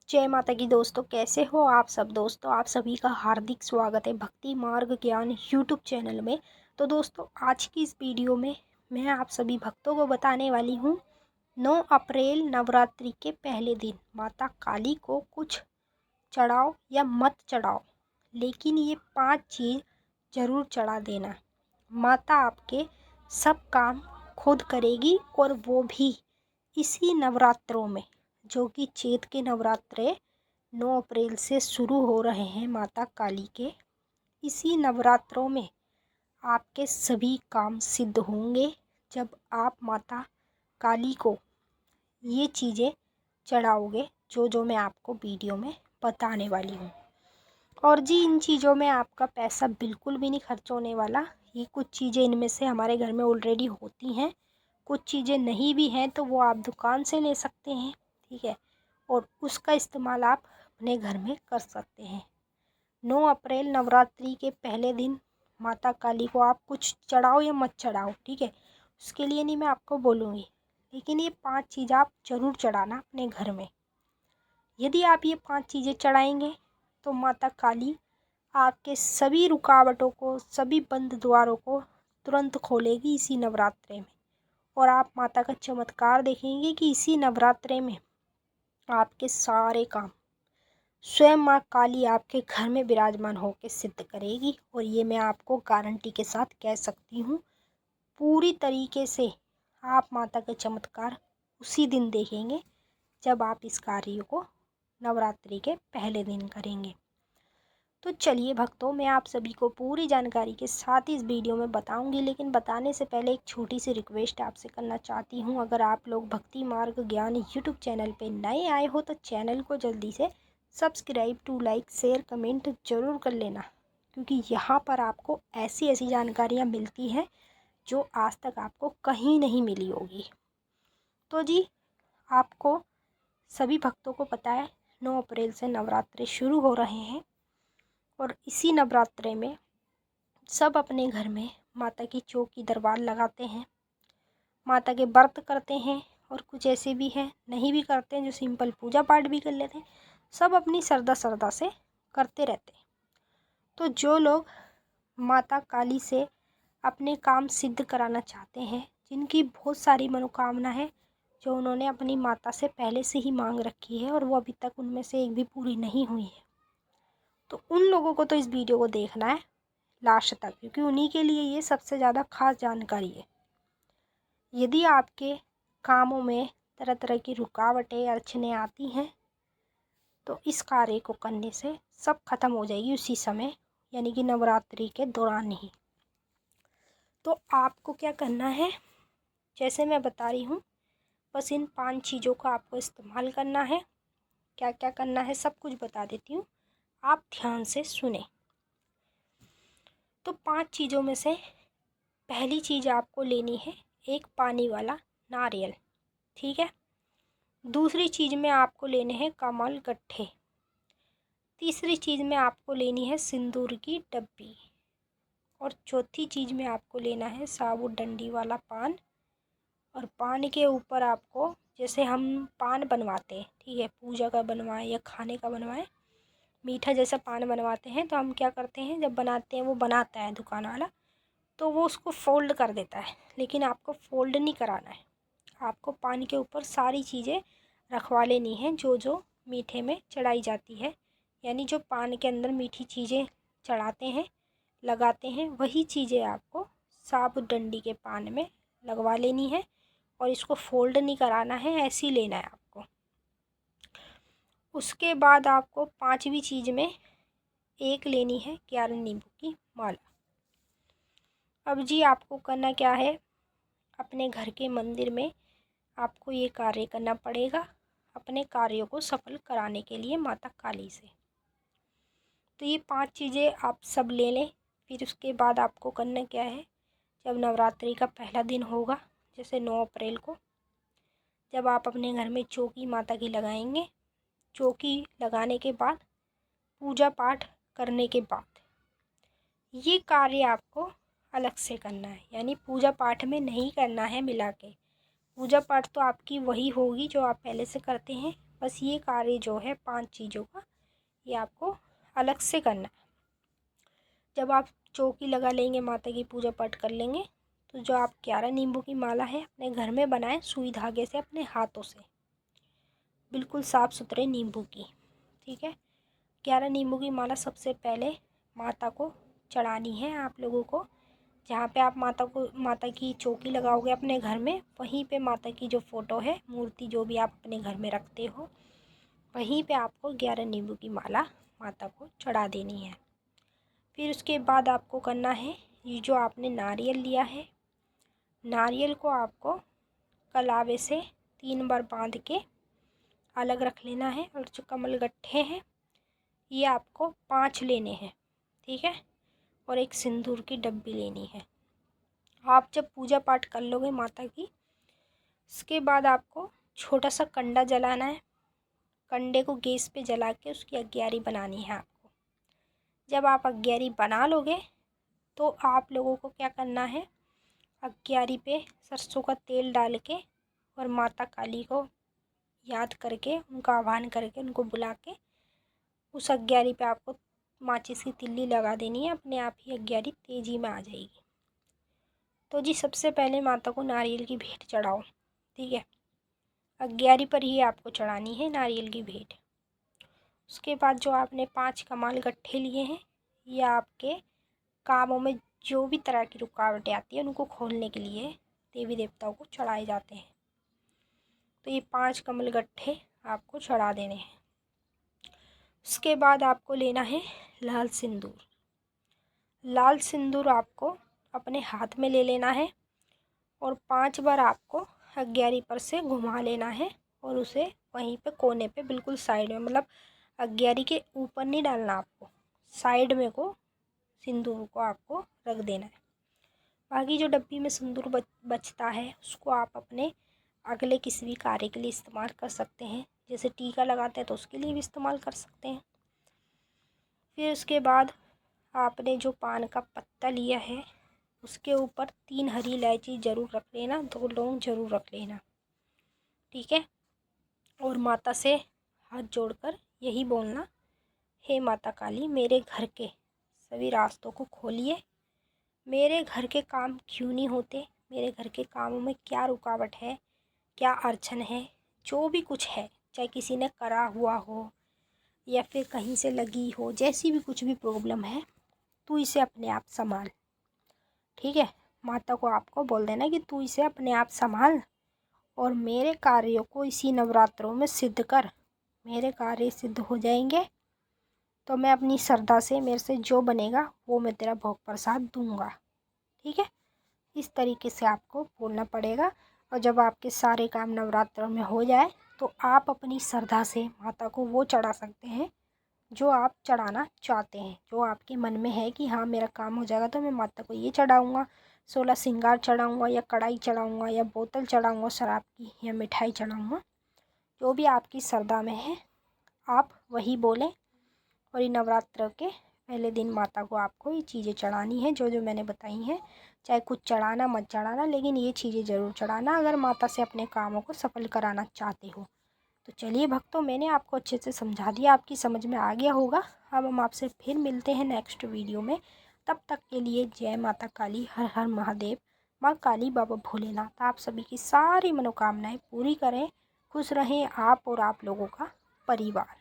जय माता की दोस्तों, कैसे हो आप सब। दोस्तों, आप सभी का हार्दिक स्वागत है भक्ति मार्ग ज्ञान यूट्यूब चैनल में। तो दोस्तों, आज की इस वीडियो में मैं आप सभी भक्तों को बताने वाली हूँ 9 अप्रैल नवरात्रि के पहले दिन माता काली को कुछ चढ़ाओ या मत चढ़ाओ, लेकिन ये 5 चीज़ ज़रूर चढ़ा देना। माता आपके सब काम खुद करेगी, और वो भी इसी नवरात्रों में, जो कि चैत के नवरात्रे 9 अप्रैल से शुरू हो रहे हैं माता काली के। इसी नवरात्रों में आपके सभी काम सिद्ध होंगे जब आप माता काली को ये चीज़ें चढ़ाओगे, जो मैं आपको वीडियो में बताने वाली हूँ। और जी, इन चीज़ों में आपका पैसा बिल्कुल भी नहीं खर्च होने वाला। ये कुछ चीज़ें इनमें से हमारे घर में ऑलरेडी होती हैं, कुछ चीज़ें नहीं भी हैं तो वो आप दुकान से ले सकते हैं, ठीक है, और उसका इस्तेमाल आप अपने घर में कर सकते हैं। 9 अप्रैल नवरात्रि के पहले दिन माता काली को आप कुछ चढ़ाओ या मत चढ़ाओ, ठीक है, उसके लिए नहीं मैं आपको बोलूँगी, लेकिन ये 5 चीज़ आप ज़रूर चढ़ाना अपने घर में। यदि आप ये 5 चीज़ें चढ़ाएंगे तो माता काली आपके सभी रुकावटों को, सभी बंद द्वारों को तुरंत खोलेगी इसी नवरात्रे में। और आप माता का चमत्कार देखेंगे कि इसी नवरात्रे में आपके सारे काम स्वयं माँ काली आपके घर में विराजमान होकर सिद्ध करेगी। और ये मैं आपको गारंटी के साथ कह सकती हूँ, पूरी तरीके से आप माता का चमत्कार उसी दिन देखेंगे जब आप इस कार्य को नवरात्रि के पहले दिन करेंगे। तो चलिए भक्तों, मैं आप सभी को पूरी जानकारी के साथ इस वीडियो में बताऊंगी, लेकिन बताने से पहले एक छोटी सी रिक्वेस्ट आपसे करना चाहती हूं। अगर आप लोग भक्ति मार्ग ज्ञान यूट्यूब चैनल पे नए आए हो तो चैनल को जल्दी से subscribe to like share comment ज़रूर कर लेना, क्योंकि यहाँ पर आपको ऐसी ऐसी जानकारियाँ मिलती हैं जो आज तक आपको कहीं नहीं मिली होगी। तो जी, आपको सभी भक्तों को पता है 9 अप्रैल से नवरात्रे शुरू हो रहे हैं, और इसी नवरात्रे में सब अपने घर में माता की चौकी दरबार लगाते हैं, माता के व्रत करते हैं, और कुछ ऐसे भी हैं नहीं भी करते हैं जो सिंपल पूजा पाठ भी कर लेते हैं। सब अपनी श्रद्धा से करते रहते हैं। तो जो लोग माता काली से अपने काम सिद्ध कराना चाहते हैं, जिनकी बहुत सारी मनोकामना है जो उन्होंने अपनी माता से पहले से ही मांग रखी है और वो अभी तक उनमें से एक भी पूरी नहीं हुई है, तो उन लोगों को तो इस वीडियो को देखना है लास्ट तक, क्योंकि उन्हीं के लिए ये सबसे ज़्यादा खास जानकारी है। यदि आपके कामों में तरह तरह की रुकावटें अड़चनें आती हैं तो इस कार्य को करने से सब खत्म हो जाएगी उसी समय, यानी कि नवरात्रि के दौरान ही। तो आपको क्या करना है, जैसे मैं बता रही हूँ, बस इन 5 चीज़ों का आपको इस्तेमाल करना है। क्या क्या करना है सब कुछ बता देती हूँ, आप ध्यान से सुने। तो 5 चीज़ों में से पहली चीज़ आपको लेनी है एक पानी वाला नारियल, ठीक है। दूसरी चीज़ में आपको लेने हैं कमल गट्ठे। तीसरी चीज़ में आपको लेनी है सिंदूर की डब्बी। और चौथी चीज़ में आपको लेना है साबुत डंडी वाला पान। और पान के ऊपर आपको, जैसे हम पान बनवाते हैं, ठीक है, पूजा का बनवाएं या खाने का बनवाएं, मीठा जैसा पान बनवाते हैं, तो हम क्या करते हैं, जब बनाते हैं, वो बनाता है दुकान वाला, तो वो उसको फ़ोल्ड कर देता है, लेकिन आपको फ़ोल्ड नहीं कराना है। आपको पान के ऊपर सारी चीज़ें रखवा लेनी हैं जो जो मीठे में चढ़ाई जाती है, यानी जो पान के अंदर मीठी चीज़ें चढ़ाते हैं, लगाते हैं, वही चीज़ें आपको साबुत डंडी के पान में लगवा लेनी है। और इसको फ़ोल्ड नहीं कराना है, ऐसे ही लेना है आपको। उसके बाद आपको 5वीं चीज़ में एक लेनी है 11 नींबू की माला। अब जी, आपको करना क्या है, अपने घर के मंदिर में आपको ये कार्य करना पड़ेगा अपने कार्यों को सफल कराने के लिए माता काली से। तो ये 5 चीज़ें आप सब ले लें। फिर उसके बाद आपको करना क्या है, जब नवरात्रि का पहला दिन होगा, जैसे 9 अप्रैल को, जब आप अपने घर में चौकी माता की लगाएंगे, चौकी लगाने के बाद पूजा पाठ करने के बाद ये कार्य आपको अलग से करना है, यानी पूजा पाठ में नहीं करना है मिला के। पूजा पाठ तो आपकी वही होगी जो आप पहले से करते हैं, बस ये कार्य जो है 5 चीज़ों का, ये आपको अलग से करना है। जब आप चौकी लगा लेंगे, माता की पूजा पाठ कर लेंगे, तो जो आप 11 नींबू की माला है अपने घर में बनाएं सुई धागे से अपने हाथों से, बिल्कुल साफ़ सुथरे नींबू की। ठीक है, 11 नींबू की माला सबसे पहले माता को चढ़ानी है आप लोगों को। जहाँ पे आप माता की चौकी लगाओगे अपने घर में, वहीं पे माता की जो फ़ोटो है, मूर्ति जो भी आप अपने घर में रखते हो, वहीं पे आपको 11 नींबू की माला माता को चढ़ा देनी है। फिर उसके बाद आपको करना है, ये जो आपने नारियल लिया है, नारियल को आपको कलावे से 3 बार बांध के अलग रख लेना है। और जो कमल गट्ठे हैं, ये आपको 5 लेने हैं। ठीक है, और एक सिंदूर की डब्बी लेनी है। आप जब पूजा पाठ कर लोगे माता की, इसके बाद आपको छोटा सा कंडा जलाना है। कंडे को गैस पे जला के उसकी अग्यारी बनानी है आपको। जब आप अग्यारी बना लोगे, तो आप लोगों को क्या करना है, अग्यारी पे सरसों का तेल डाल के और माता काली को याद करके, उनका आह्वान करके, उनको बुला के उस अग्यारी पे आपको माचिस की तिल्ली लगा देनी है। अपने आप ही अग्यारी तेजी में आ जाएगी। तो जी सबसे पहले माता को नारियल की भेंट चढ़ाओ। ठीक है, अग्यारी पर ही आपको चढ़ानी है नारियल की भेंट। उसके बाद जो आपने 5 कमाल गट्ठे लिए हैं, ये आपके कामों में जो भी तरह की रुकावटें आती हैं उनको खोलने के लिए देवी देवताओं को चढ़ाए जाते हैं। तो ये 5 कमल गट्ठे आपको चढ़ा देने हैं। उसके बाद आपको लेना है लाल सिंदूर। लाल सिंदूर आपको अपने हाथ में ले लेना है और 5 बार आपको अग्यारी पर से घुमा लेना है और उसे वहीं पे कोने पे बिल्कुल साइड में, मतलब अग्यारी के ऊपर नहीं डालना, आपको साइड में को सिंदूर को आपको रख देना है। बाकी जो डब्बी में सिंदूर बचता है, उसको आप अपने अगले किसी भी कार्य के लिए इस्तेमाल कर सकते हैं। जैसे टीका लगाते हैं तो उसके लिए भी इस्तेमाल कर सकते हैं। फिर उसके बाद आपने जो पान का पत्ता लिया है, उसके ऊपर 3 हरी इलायची ज़रूर रख लेना, 2 लौंग ज़रूर रख लेना। ठीक है, और माता से हाथ जोड़कर यही बोलना, हे माता काली, मेरे घर के सभी रास्तों को खोलिए। मेरे घर के काम क्यों नहीं होते, मेरे घर के कामों में क्या रुकावट है, क्या अड़चन है, जो भी कुछ है, चाहे किसी ने करा हुआ हो या फिर कहीं से लगी हो, जैसी भी कुछ भी प्रॉब्लम है, तू इसे अपने आप संभाल। ठीक है, माता को आपको बोल देना कि तू इसे अपने आप संभाल और मेरे कार्यों को इसी नवरात्रों में सिद्ध कर। मेरे कार्य सिद्ध हो जाएंगे तो मैं अपनी श्रद्धा से, मेरे से जो बनेगा वो मैं तेरा भोग प्रसाद दूंगा। ठीक है, इस तरीके से आपको बोलना पड़ेगा। और जब आपके सारे काम नवरात्रों में हो जाए, तो आप अपनी श्रद्धा से माता को वो चढ़ा सकते हैं जो आप चढ़ाना चाहते हैं। जो आपके मन में है कि हाँ मेरा काम हो जाएगा तो मैं माता को ये चढ़ाऊँगा, 16 श्रृंगार चढ़ाऊँगा, या कढ़ाई चढ़ाऊँगा, या बोतल चढ़ाऊँगा शराब की, या मिठाई चढ़ाऊँगा, जो भी आपकी श्रद्धा में है आप वही बोलें। और ये नवरात्र के पहले दिन माता को आपको ये चीज़ें चढ़ानी है, जो जो मैंने बताई हैं। चाहे कुछ चढ़ाना मत चढ़ाना, लेकिन ये चीज़ें ज़रूर चढ़ाना अगर माता से अपने कामों को सफल कराना चाहते हो। तो चलिए भक्तों, मैंने आपको अच्छे से समझा दिया, आपकी समझ में आ गया होगा। अब हम आपसे फिर मिलते हैं नेक्स्ट वीडियो में। तब तक के लिए जय माता काली, हर हर महादेव। माँ काली, बाबा भोलेनाथ आप सभी की सारी मनोकामनाएं पूरी करें। खुश रहें आप और आप लोगों का परिवार।